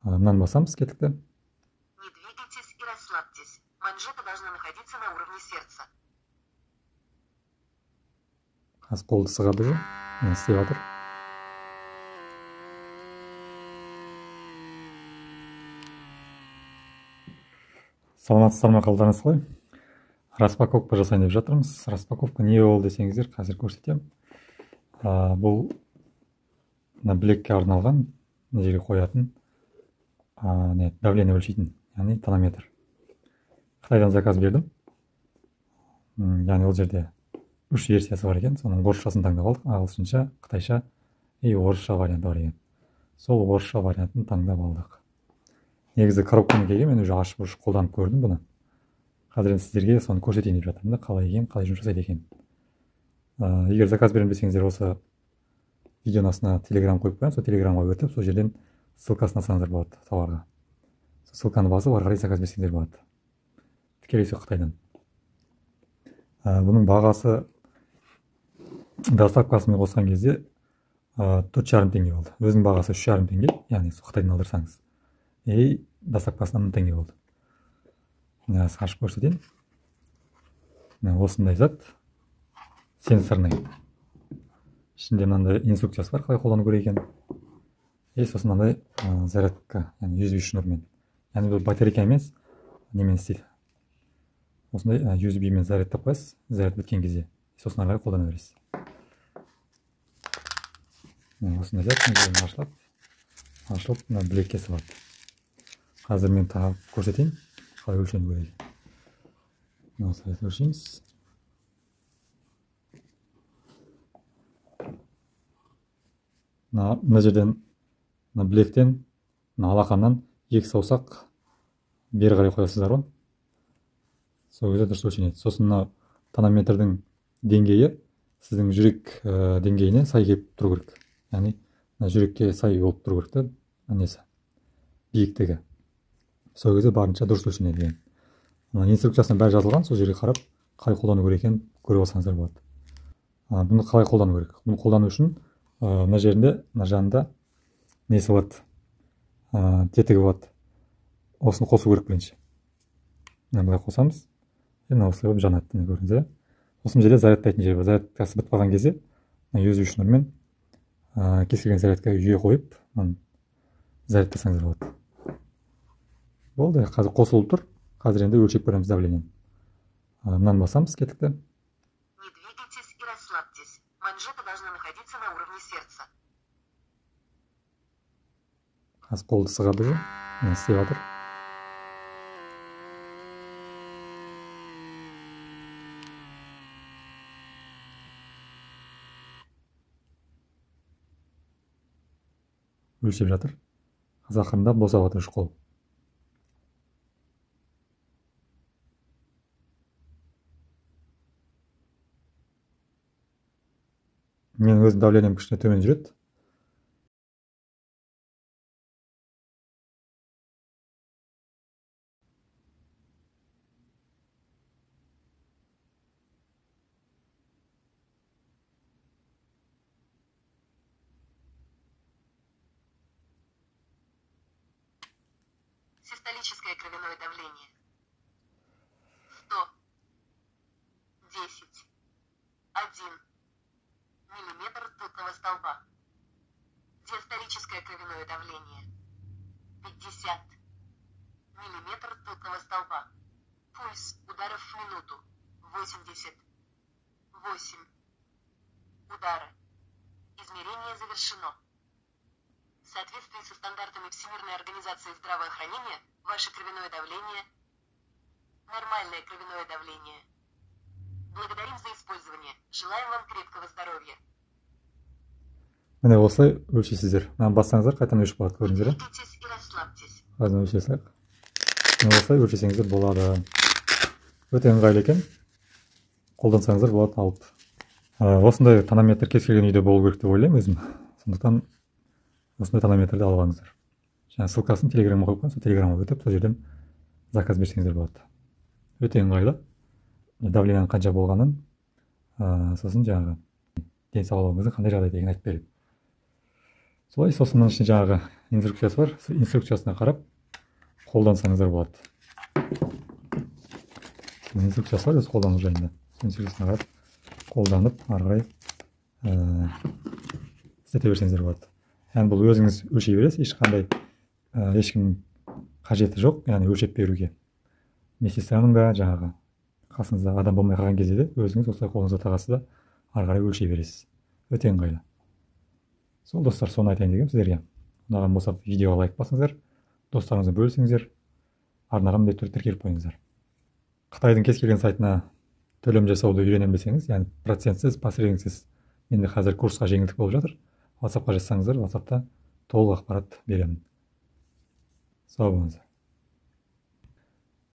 Мынаны басамыз, кеттік. Не двигайтесь и расслабьтесь. Манжета должна находиться на уровне сердца. Аз қолды сығады уже. Істеп жатыр. Саламатсыздар ма, қалдарыңыз қалай? Распаковка жасайын деп жатырмыз. Распаковка не ол десеңіздер, қазір көрсетемін. Бұл білекке арналған, мына жерге қоятын давление өлшейтін, яғни тонометр. Қытайдан заказ бердім. Яғни ол жерде 3 версиясы бар екен. Соның орысшасын таңдап алдық. Ағылшынша, қытайша и орысша варианты бар екен. Сол орысша вариантын таңдап алдық. Негізі коробканы келген, мен уже ашып қолданып көрдім бұны. Қазір сіздерге соны көрсетейін деп жатырмын да, қалай екен, қалай жұмыс жасайды екен. Егер заказ берем десеңіздер, осы видеоның астына телеграм қойып қоямын, сол телеграмға өтіп, сол жерден ссылкасын алсаңыздар болады товарға. Сол ссылканы басып, ары қарай заказ берсеңіздер болады. Тікелей сол Қытайдан. Бұның бағасы доставкасымен қосқан кезде 4,5 теңге болды. Өзінің бағасы 3,5 теңге, яғни сол Қытайдан алдырсаңыз. Доставкасынан 1000 теңге болды. Ашып көрсетейін. Осындай зат, сенсорный. Ішінде мынандай инструкциясы бар, қалай қолдану керек екен. Сосын мынандай зарядка, яғни USB шнурмен. Яғни бұл батарейка емес, немен істейді. Осындай USB мен зарядтап қойасыз, заряд біткен кезде. Сосын ары қарай қолдана бересіз. Осындай зат ашылып, мына білекке салады. Қазір мен тағып көрсетейін, қалай өлшену керек. Осылай өлшейміз. Мына жерден, білектен, алақаннан 2 саусақ бері қарай қоясыздар ғой. Сол кезде дұрыс өлшенеді. Сосын тонометрдің деңгейі сіздің жүрек деңгейіне сай келіп тұру керек. Яғни жүрекке сай болып тұру керек. Несі биіктігі. Сол кезде барынша дұрыс өлшенеді. Инструкциясына бәрі жазылған, сол жерге қарап, қалай қолдану керек екенін көріп алсаңыздар болады. Бұны қалай қолдану керек? Бұны қолдану үшін мына жерінде, мына жанында несі болады, тетігі болады. Осыны қосу керек бірінші. Былай қосамыз. Осылай болып жанады, көрдіңіздер. Осы жерде зарядтайтын жер бар. Зарядкасы бітіп қалған кезде USB шнурмен кез келген зарядка жүйе қойып, зарядтасаңыздар болады. Болды, қазір қосылып тұр. Қазір енді өлшеп көреміз давлениені. Мынаны басамыз, кеттікті. Не двигайтесь и расслабьтесь. Манжета должна находиться на уровне сердца. Аз қолды сығады уже. Істеп жатыр. Өлшеп жатыр. Ақырында босап жатыр үш қол. Мен өз давлением кішкене төмен жүреді. Систолическое кровяное давление 110,1 миллиметр ртутного столба. Диастолическое кровяное давление 50 миллиметр ртутного столба. Пульс ударов в минуту 88 удара. Измерение завершено. В соответствии со стандартами Всемирной организации здравоохранения, ваше кровяное давление – нормальное кровяное давление. Благодарим за использование. Желаем вам крепкого здоровья. Міне осылай өлшейсіздер. Бассаңыздар, қайтадан өлшеп болады, көрдіңіздер. Двигайтесь и расслабьтесь. Қазір өлшей салайық. Осылай өлшесеңіздер болады. Өте ыңғайлы екен. Қолдансаңыздар болады алып. Осындай тонометр кез келген үйде болу керек деп ойлаймын өзім. Сондықтан осындай тонометрді алып алыңыздар. Жаңа ссылкасын телеграмға қойып қойған, сол телеграмға өтіп, сол жерден заказ берсеңіздер болады. Өте ыңғайлы. Давленияның қанша болғанын, сосын жаңағы денсаулығыңыздың қандай жағдайда екенін айтып береді. солай. Сосын ішінде жаңағы инструкциясы бар, инструкциясына қарап қолдансаңыздар болады. Инструкциясы бар өз қолдану жайында, инструкциясына қарап қолданып ары қарай істете берсеңіздер болады. Яғни бұл өзіңіз өлшей бересіз, ешкім қажеті жоқ, яғни өлшеп беруге. Медсестраның да жаңағы қасыңызда адам болмай қалған кезде де өзіңіз осылай қолыңызға тағасыз да ары қарай өлшей бересіз. Өте ыңғайлы. Сол достар, соны айтайын дегенмін сіздерге. Ұнаған болса видеоға лайк басыңыздар, достарыңызбен бөлісіңіздер, арнаға міндетті түрде тіркеліп қойыңыздар. Қытайдың кез келген сайтына төлем жасауды үйренем десеңіз, яғни процентсіз, посредниксіз, менде қазір курсқа жеңілдік болып жатыр. WhatsApp-қа жазсаңыздар, WhatsApp-та толық ақпарат беремін. Сау болыңыздар.